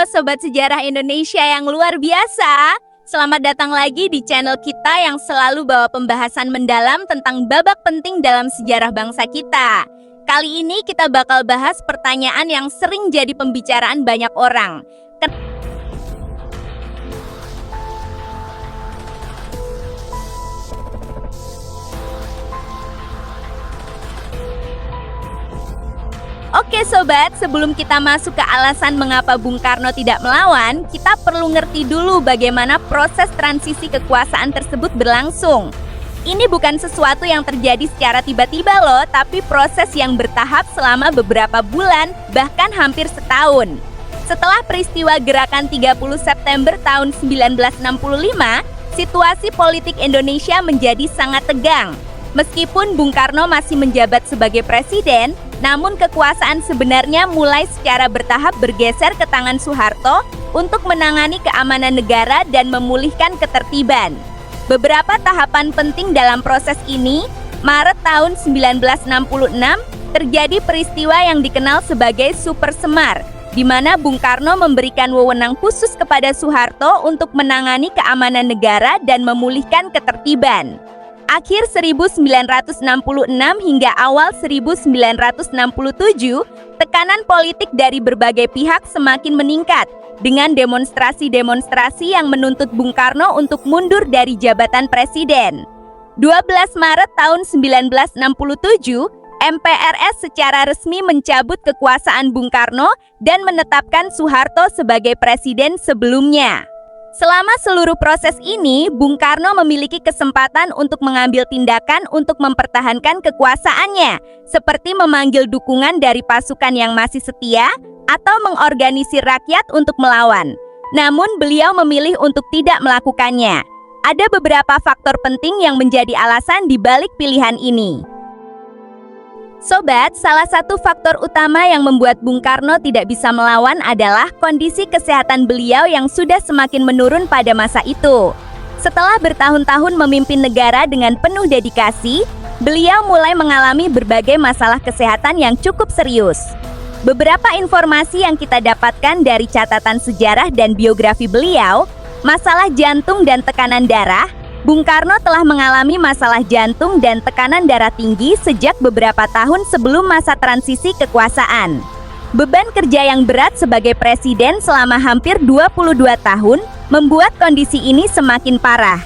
Sobat Sejarah Indonesia yang luar biasa. Selamat datang lagi di channel kita yang selalu bawa pembahasan mendalam tentang babak penting dalam sejarah bangsa kita. Kali ini kita bakal bahas pertanyaan yang sering jadi pembicaraan banyak orang. Oke sobat, sebelum kita masuk ke alasan mengapa Bung Karno tidak melawan, kita perlu ngerti dulu bagaimana proses transisi kekuasaan tersebut berlangsung. Ini bukan sesuatu yang terjadi secara tiba-tiba loh, tapi proses yang bertahap selama beberapa bulan, bahkan hampir setahun. Setelah peristiwa gerakan 30 September tahun 1965, situasi politik Indonesia menjadi sangat tegang. Meskipun Bung Karno masih menjabat sebagai presiden, namun kekuasaan sebenarnya mulai secara bertahap bergeser ke tangan Soeharto untuk menangani keamanan negara dan memulihkan ketertiban. Beberapa tahapan penting dalam proses ini, Maret tahun 1966 terjadi peristiwa yang dikenal sebagai Super Semar, di mana Bung Karno memberikan wewenang khusus kepada Soeharto untuk menangani keamanan negara dan memulihkan ketertiban. Akhir 1966 hingga awal 1967, tekanan politik dari berbagai pihak semakin meningkat dengan demonstrasi-demonstrasi yang menuntut Bung Karno untuk mundur dari jabatan presiden. 12 Maret tahun 1967, MPRS secara resmi mencabut kekuasaan Bung Karno dan menetapkan Soeharto sebagai presiden sebelumnya. Selama seluruh proses ini, Bung Karno memiliki kesempatan untuk mengambil tindakan untuk mempertahankan kekuasaannya, seperti memanggil dukungan dari pasukan yang masih setia atau mengorganisir rakyat untuk melawan. Namun beliau memilih untuk tidak melakukannya. Ada beberapa faktor penting yang menjadi alasan di balik pilihan ini. Sobat, salah satu faktor utama yang membuat Bung Karno tidak bisa melawan adalah kondisi kesehatan beliau yang sudah semakin menurun pada masa itu. Setelah bertahun-tahun memimpin negara dengan penuh dedikasi, beliau mulai mengalami berbagai masalah kesehatan yang cukup serius. Beberapa informasi yang kita dapatkan dari catatan sejarah dan biografi beliau, masalah jantung dan tekanan darah. Bung Karno telah mengalami masalah jantung dan tekanan darah tinggi sejak beberapa tahun sebelum masa transisi kekuasaan. Beban kerja yang berat sebagai presiden selama hampir 22 tahun membuat kondisi ini semakin parah.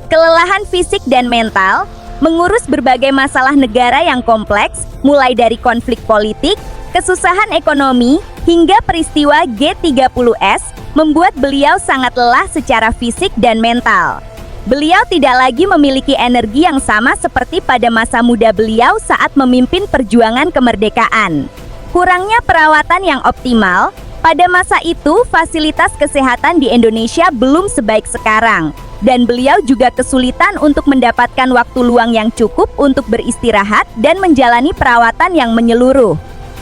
Kelelahan fisik dan mental, mengurus berbagai masalah negara yang kompleks, mulai dari konflik politik, kesusahan ekonomi, hingga peristiwa G30S, membuat beliau sangat lelah secara fisik dan mental. Beliau tidak lagi memiliki energi yang sama seperti pada masa muda beliau saat memimpin perjuangan kemerdekaan. Kurangnya perawatan yang optimal, pada masa itu fasilitas kesehatan di Indonesia belum sebaik sekarang, dan beliau juga kesulitan untuk mendapatkan waktu luang yang cukup untuk beristirahat dan menjalani perawatan yang menyeluruh.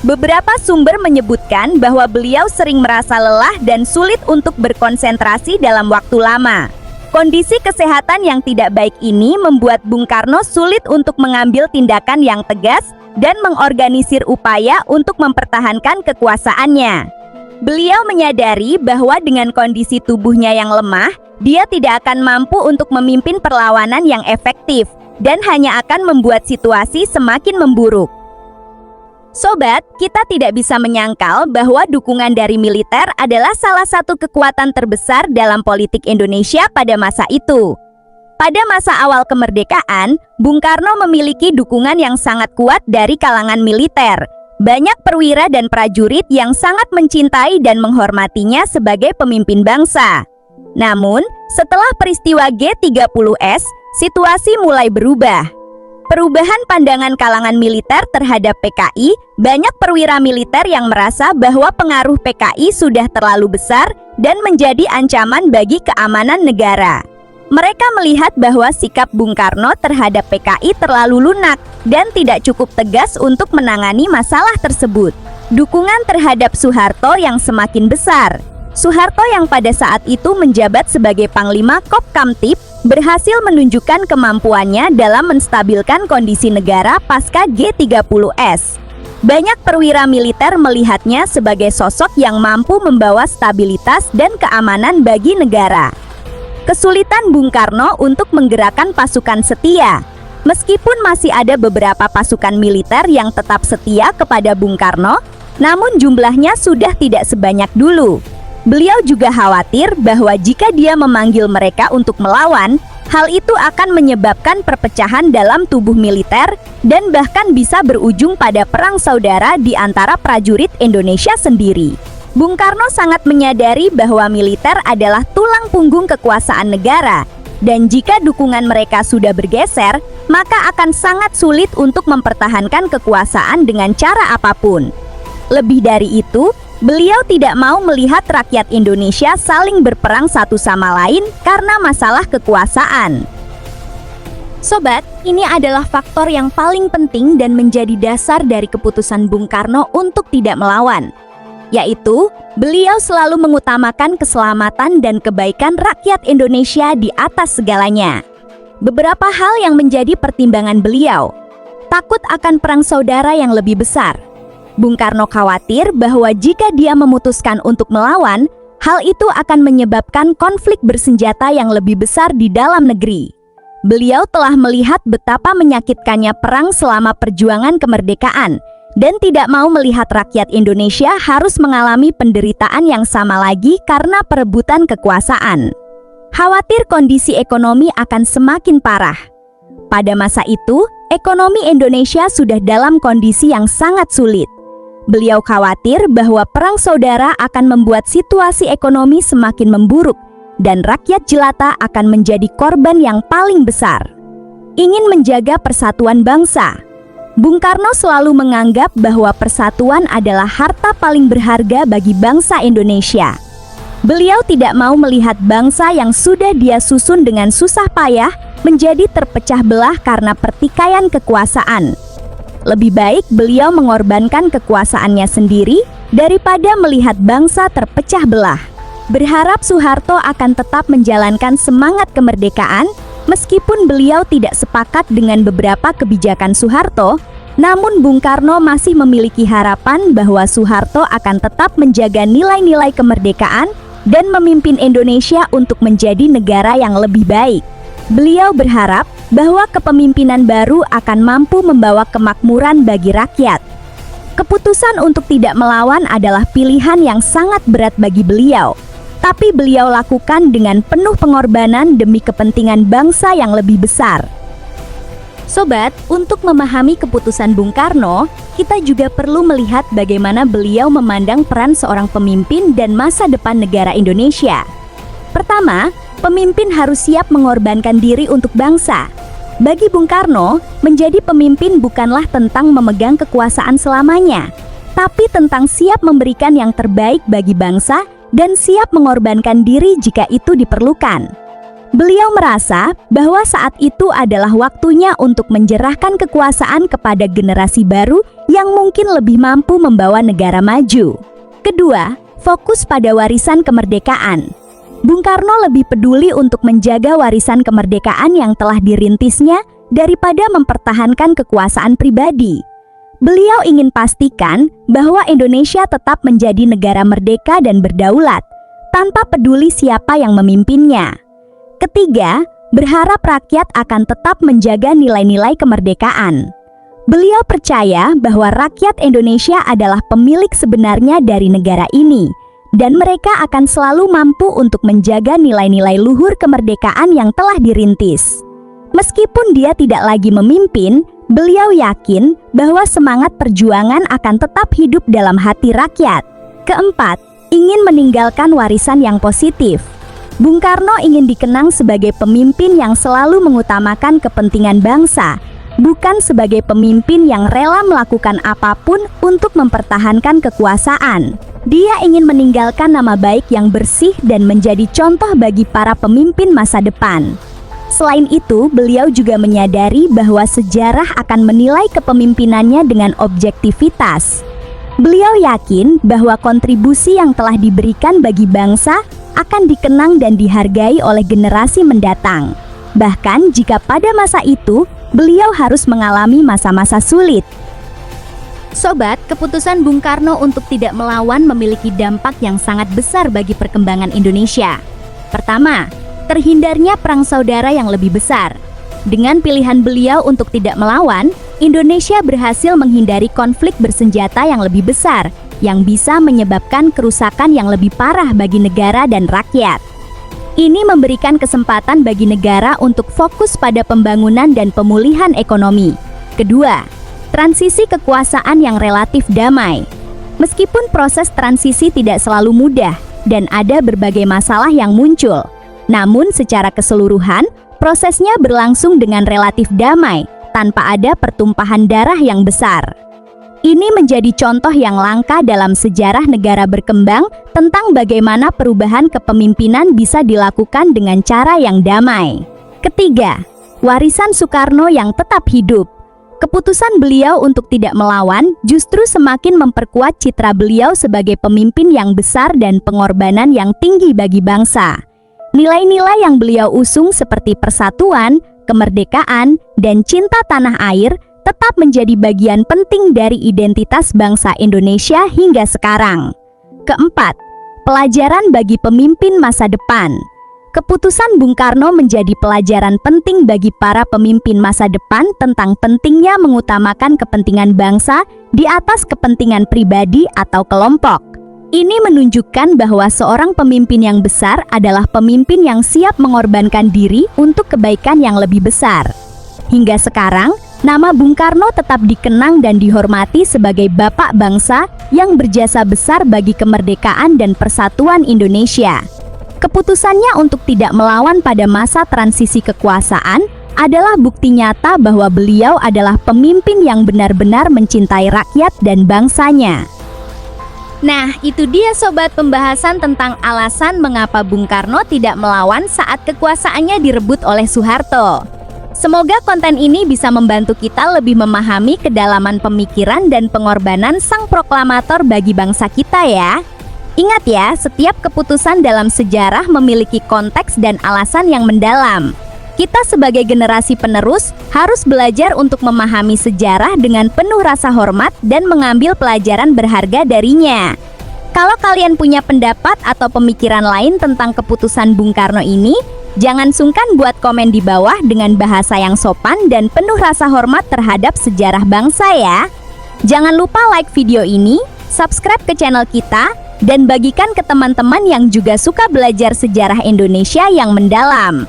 Beberapa sumber menyebutkan bahwa beliau sering merasa lelah dan sulit untuk berkonsentrasi dalam waktu lama. Kondisi kesehatan yang tidak baik ini membuat Bung Karno sulit untuk mengambil tindakan yang tegas dan mengorganisir upaya untuk mempertahankan kekuasaannya. Beliau menyadari bahwa dengan kondisi tubuhnya yang lemah, dia tidak akan mampu untuk memimpin perlawanan yang efektif dan hanya akan membuat situasi semakin memburuk. Sobat, kita tidak bisa menyangkal bahwa dukungan dari militer adalah salah satu kekuatan terbesar dalam politik Indonesia pada masa itu. Pada masa awal kemerdekaan, Bung Karno memiliki dukungan yang sangat kuat dari kalangan militer. Banyak perwira dan prajurit yang sangat mencintai dan menghormatinya sebagai pemimpin bangsa. Namun, setelah peristiwa G30S, situasi mulai berubah. Perubahan pandangan kalangan militer terhadap PKI, banyak perwira militer yang merasa bahwa pengaruh PKI sudah terlalu besar dan menjadi ancaman bagi keamanan negara. Mereka melihat bahwa sikap Bung Karno terhadap PKI terlalu lunak dan tidak cukup tegas untuk menangani masalah tersebut. Dukungan terhadap Soeharto yang semakin besar. Soeharto yang pada saat itu menjabat sebagai Panglima Kopkamtib berhasil menunjukkan kemampuannya dalam menstabilkan kondisi negara pasca G30S. Banyak perwira militer melihatnya sebagai sosok yang mampu membawa stabilitas dan keamanan bagi negara. Kesulitan Bung Karno untuk menggerakkan pasukan setia. Meskipun masih ada beberapa pasukan militer yang tetap setia kepada Bung Karno, namun jumlahnya sudah tidak sebanyak dulu. Beliau juga khawatir bahwa jika dia memanggil mereka untuk melawan, hal itu akan menyebabkan perpecahan dalam tubuh militer dan bahkan bisa berujung pada perang saudara di antara prajurit Indonesia sendiri. Bung Karno sangat menyadari bahwa militer adalah tulang punggung kekuasaan negara, dan jika dukungan mereka sudah bergeser, maka akan sangat sulit untuk mempertahankan kekuasaan dengan cara apapun. Lebih dari itu, beliau tidak mau melihat rakyat Indonesia saling berperang satu sama lain karena masalah kekuasaan. Sobat, ini adalah faktor yang paling penting dan menjadi dasar dari keputusan Bung Karno untuk tidak melawan, yaitu beliau selalu mengutamakan keselamatan dan kebaikan rakyat Indonesia di atas segalanya. Beberapa hal yang menjadi pertimbangan beliau: takut akan perang saudara yang lebih besar. Bung Karno khawatir bahwa jika dia memutuskan untuk melawan, hal itu akan menyebabkan konflik bersenjata yang lebih besar di dalam negeri. Beliau telah melihat betapa menyakitkannya perang selama perjuangan kemerdekaan, dan tidak mau melihat rakyat Indonesia harus mengalami penderitaan yang sama lagi karena perebutan kekuasaan. Khawatir kondisi ekonomi akan semakin parah. Pada masa itu, ekonomi Indonesia sudah dalam kondisi yang sangat sulit. Beliau khawatir bahwa perang saudara akan membuat situasi ekonomi semakin memburuk dan rakyat jelata akan menjadi korban yang paling besar. Ingin menjaga persatuan bangsa. Bung Karno selalu menganggap bahwa persatuan adalah harta paling berharga bagi bangsa Indonesia. Beliau tidak mau melihat bangsa yang sudah dia susun dengan susah payah menjadi terpecah belah karena pertikaian kekuasaan. Lebih baik beliau mengorbankan kekuasaannya sendiri daripada melihat bangsa terpecah belah. Berharap Soeharto akan tetap menjalankan semangat kemerdekaan meskipun beliau tidak sepakat dengan beberapa kebijakan Soeharto, namun Bung Karno masih memiliki harapan bahwa Soeharto akan tetap menjaga nilai-nilai kemerdekaan dan memimpin Indonesia untuk menjadi negara yang lebih baik. Beliau berharap bahwa kepemimpinan baru akan mampu membawa kemakmuran bagi rakyat. Keputusan untuk tidak melawan adalah pilihan yang sangat berat bagi beliau, tapi beliau lakukan dengan penuh pengorbanan demi kepentingan bangsa yang lebih besar. Sobat, untuk memahami keputusan Bung Karno, kita juga perlu melihat bagaimana beliau memandang peran seorang pemimpin dan masa depan negara Indonesia. Pertama, pemimpin harus siap mengorbankan diri untuk bangsa. Bagi Bung Karno, menjadi pemimpin bukanlah tentang memegang kekuasaan selamanya, tapi tentang siap memberikan yang terbaik bagi bangsa dan siap mengorbankan diri jika itu diperlukan. Beliau merasa bahwa saat itu adalah waktunya untuk menjerahkan kekuasaan kepada generasi baru yang mungkin lebih mampu membawa negara maju. Kedua, fokus pada warisan kemerdekaan. Bung Karno lebih peduli untuk menjaga warisan kemerdekaan yang telah dirintisnya daripada mempertahankan kekuasaan pribadi. Beliau ingin pastikan bahwa Indonesia tetap menjadi negara merdeka dan berdaulat, tanpa peduli siapa yang memimpinnya. Ketiga, berharap rakyat akan tetap menjaga nilai-nilai kemerdekaan. Beliau percaya bahwa rakyat Indonesia adalah pemilik sebenarnya dari negara ini, dan mereka akan selalu mampu untuk menjaga nilai-nilai luhur kemerdekaan yang telah dirintis. Meskipun dia tidak lagi memimpin, beliau yakin bahwa semangat perjuangan akan tetap hidup dalam hati rakyat. Keempat, ingin meninggalkan warisan yang positif. Bung Karno ingin dikenang sebagai pemimpin yang selalu mengutamakan kepentingan bangsa, bukan sebagai pemimpin yang rela melakukan apapun untuk mempertahankan kekuasaan. Dia ingin meninggalkan nama baik yang bersih dan menjadi contoh bagi para pemimpin masa depan. Selain itu, beliau juga menyadari bahwa sejarah akan menilai kepemimpinannya dengan objektivitas. Beliau yakin bahwa kontribusi yang telah diberikan bagi bangsa akan dikenang dan dihargai oleh generasi mendatang. Bahkan jika pada masa itu, beliau harus mengalami masa-masa sulit. Sobat, keputusan Bung Karno untuk tidak melawan memiliki dampak yang sangat besar bagi perkembangan Indonesia. Pertama, terhindarnya perang saudara yang lebih besar. Dengan pilihan beliau untuk tidak melawan, Indonesia berhasil menghindari konflik bersenjata yang lebih besar, yang bisa menyebabkan kerusakan yang lebih parah bagi negara dan rakyat. Ini memberikan kesempatan bagi negara untuk fokus pada pembangunan dan pemulihan ekonomi. Kedua, transisi kekuasaan yang relatif damai. Meskipun proses transisi tidak selalu mudah dan ada berbagai masalah yang muncul, namun secara keseluruhan, prosesnya berlangsung dengan relatif damai, tanpa ada pertumpahan darah yang besar. Ini menjadi contoh yang langka dalam sejarah negara berkembang tentang bagaimana perubahan kepemimpinan bisa dilakukan dengan cara yang damai. Ketiga, warisan Soekarno yang tetap hidup. Keputusan beliau untuk tidak melawan justru semakin memperkuat citra beliau sebagai pemimpin yang besar dan pengorbanan yang tinggi bagi bangsa. Nilai-nilai yang beliau usung seperti persatuan, kemerdekaan, dan cinta tanah air tetap menjadi bagian penting dari identitas bangsa Indonesia hingga sekarang. Keempat, pelajaran bagi pemimpin masa depan. Keputusan Bung Karno menjadi pelajaran penting bagi para pemimpin masa depan tentang pentingnya mengutamakan kepentingan bangsa di atas kepentingan pribadi atau kelompok. Ini menunjukkan bahwa seorang pemimpin yang besar adalah pemimpin yang siap mengorbankan diri untuk kebaikan yang lebih besar. Hingga sekarang, nama Bung Karno tetap dikenang dan dihormati sebagai bapak bangsa yang berjasa besar bagi kemerdekaan dan persatuan Indonesia. Keputusannya untuk tidak melawan pada masa transisi kekuasaan adalah bukti nyata bahwa beliau adalah pemimpin yang benar-benar mencintai rakyat dan bangsanya. Nah, itu dia sobat pembahasan tentang alasan mengapa Bung Karno tidak melawan saat kekuasaannya direbut oleh Soeharto. Semoga konten ini bisa membantu kita lebih memahami kedalaman pemikiran dan pengorbanan sang proklamator bagi bangsa kita ya. Ingat ya, setiap keputusan dalam sejarah memiliki konteks dan alasan yang mendalam. Kita sebagai generasi penerus harus belajar untuk memahami sejarah dengan penuh rasa hormat dan mengambil pelajaran berharga darinya. Kalau kalian punya pendapat atau pemikiran lain tentang keputusan Bung Karno ini, jangan sungkan buat komen di bawah dengan bahasa yang sopan dan penuh rasa hormat terhadap sejarah bangsa ya. Jangan lupa like video ini, subscribe ke channel kita, dan bagikan ke teman-teman yang juga suka belajar sejarah Indonesia yang mendalam.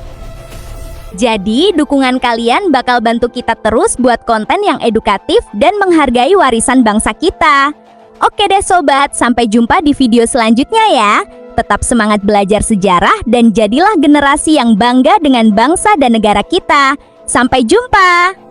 Jadi, dukungan kalian bakal bantu kita terus buat konten yang edukatif dan menghargai warisan bangsa kita. Oke deh sobat, sampai jumpa di video selanjutnya ya. Tetap semangat belajar sejarah dan jadilah generasi yang bangga dengan bangsa dan negara kita. Sampai jumpa!